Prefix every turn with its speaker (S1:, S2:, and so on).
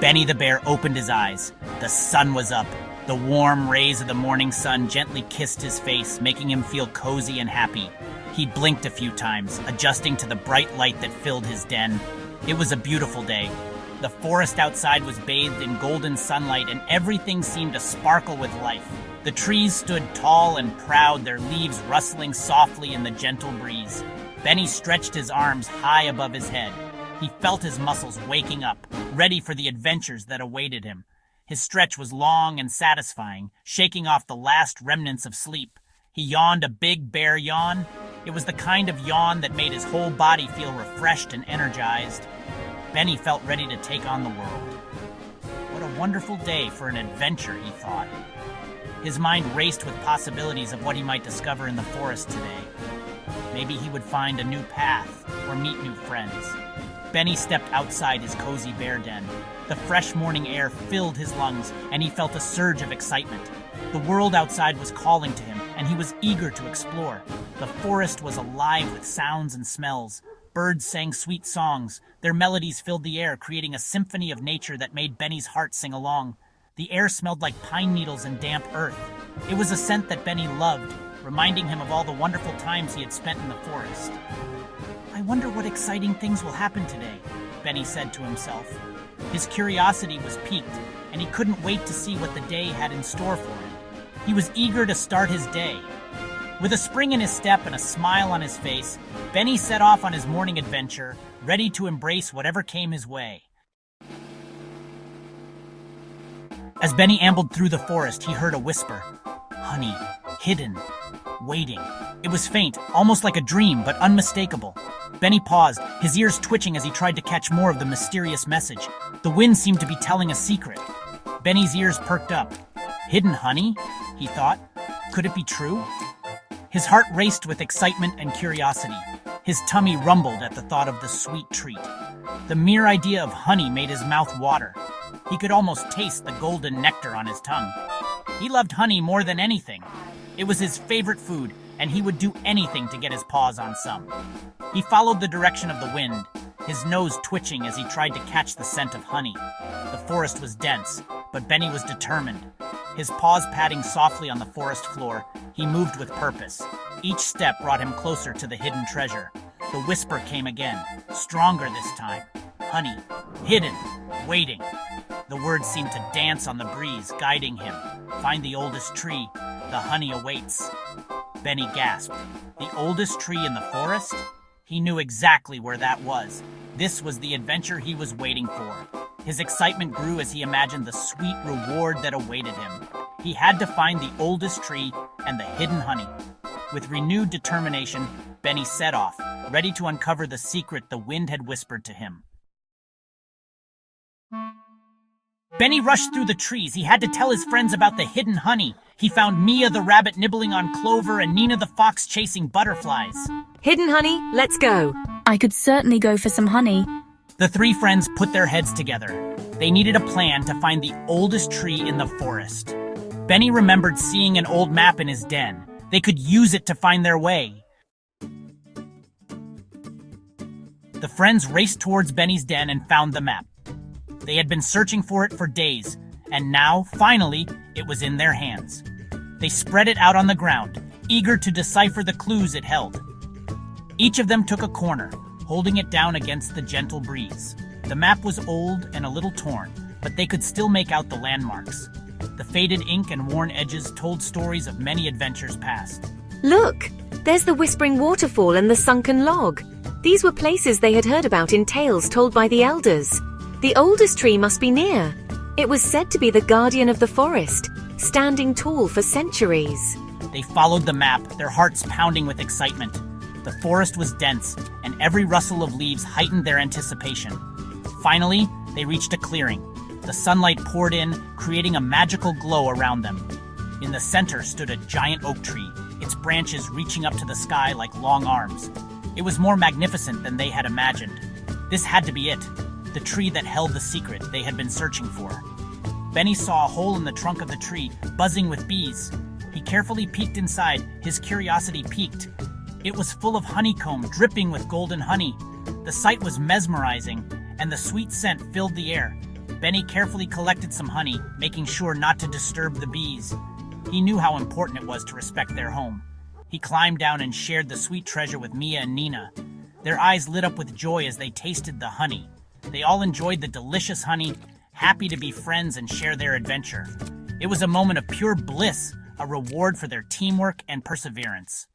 S1: Benny the bear opened his eyes. The sun was up. The warm rays of the morning sun gently kissed his face, making him feel cozy and happy. He blinked a few times, adjusting to the bright light that filled his den. It was a beautiful day. The forest outside was bathed in golden sunlight, and everything seemed to sparkle with life. The trees stood tall and proud, their leaves rustling softly in the gentle breeze. Benny stretched his arms high above his head. He felt his muscles waking up, ready for the adventures that awaited him. His stretch was long and satisfying, shaking off the last remnants of sleep. He yawned a big bear yawn. It was the kind of yawn that made his whole body feel refreshed and energized. Benny felt ready to take on the world. What a wonderful day for an adventure, he thought. His mind raced with possibilities of what he might discover in the forest today. Maybe he would find a new path or meet new friends. Benny stepped outside his cozy bear den. The fresh morning air filled his lungs, and he felt a surge of excitement. The world outside was calling to him, and he was eager to explore. The forest was alive with sounds and smells. Birds sang sweet songs. Their melodies filled the air, creating a symphony of nature that made Benny's heart sing along. The air smelled like pine needles and damp earth. It was a scent that Benny loved, reminding him of all the wonderful times he had spent in the forest. I wonder what exciting things will happen today, Benny said to himself. His curiosity was piqued, and he couldn't wait to see what the day had in store for him. He was eager to start his day. With a spring in his step and a smile on his face, Benny set off on his morning adventure, ready to embrace whatever came his way. As Benny ambled through the forest, he heard a whisper. Honey, hidden, waiting. It was faint, almost like a dream, but unmistakable. Benny paused, his ears twitching as he tried to catch more of the mysterious message. The wind seemed to be telling a secret. Benny's ears perked up. Hidden honey? He thought. Could it be true? His heart raced with excitement and curiosity. His tummy rumbled at the thought of the sweet treat. The mere idea of honey made his mouth water. He could almost taste the golden nectar on his tongue. He loved honey more than anything. It was his favorite food, and he would do anything to get his paws on some. He followed the direction of the wind, his nose twitching as he tried to catch the scent of honey. The forest was dense, but Benny was determined. His paws padding softly on the forest floor, he moved with purpose. Each step brought him closer to the hidden treasure. The whisper came again, stronger this time. Honey, hidden, waiting. The words seemed to dance on the breeze, guiding him. Find the oldest tree. The honey awaits. Benny gasped. The oldest tree in the forest? He knew exactly where that was. This was the adventure he was waiting for. His excitement grew as he imagined the sweet reward that awaited him. He had to find the oldest tree and the hidden honey. With renewed determination, Benny set off, ready to uncover the secret the wind had whispered to him. Benny rushed through the trees. He had to tell his friends about the hidden honey. He found Mia the rabbit nibbling on clover and Nina the fox chasing butterflies.
S2: Hidden honey, let's go.
S3: I could certainly go for some honey.
S1: The three friends put their heads together. They needed a plan to find the oldest tree in the forest. Benny remembered seeing an old map in his den. They could use it to find their way. The friends raced towards Benny's den and found the map. They had been searching for it for days, and now, finally, it was in their hands. They spread it out on the ground, eager to decipher the clues it held. Each of them took a corner, holding it down against the gentle breeze. The map was old and a little torn, but they could still make out the landmarks. The faded ink and worn edges told stories of many adventures past.
S2: Look, there's the whispering waterfall and the sunken log. These were places they had heard about in tales told by the elders. The oldest tree must be near. It was said to be the guardian of the forest, standing tall for centuries.
S1: They followed the map, their hearts pounding with excitement. The forest was dense, and every rustle of leaves heightened their anticipation. Finally, they reached a clearing. The sunlight poured in, creating a magical glow around them. In the center stood a giant oak tree, its branches reaching up to the sky like long arms. It was more magnificent than they had imagined. This had to be it, the tree that held the secret they had been searching for. Benny saw a hole in the trunk of the tree, buzzing with bees. He carefully peeked inside, his curiosity piqued. It was full of honeycomb, dripping with golden honey. The sight was mesmerizing, and the sweet scent filled the air. Benny carefully collected some honey, making sure not to disturb the bees. He knew how important it was to respect their home. He climbed down and shared the sweet treasure with Mia and Nina. Their eyes lit up with joy as they tasted the honey. They all enjoyed the delicious honey, happy to be friends and share their adventure. It was a moment of pure bliss, a reward for their teamwork and perseverance.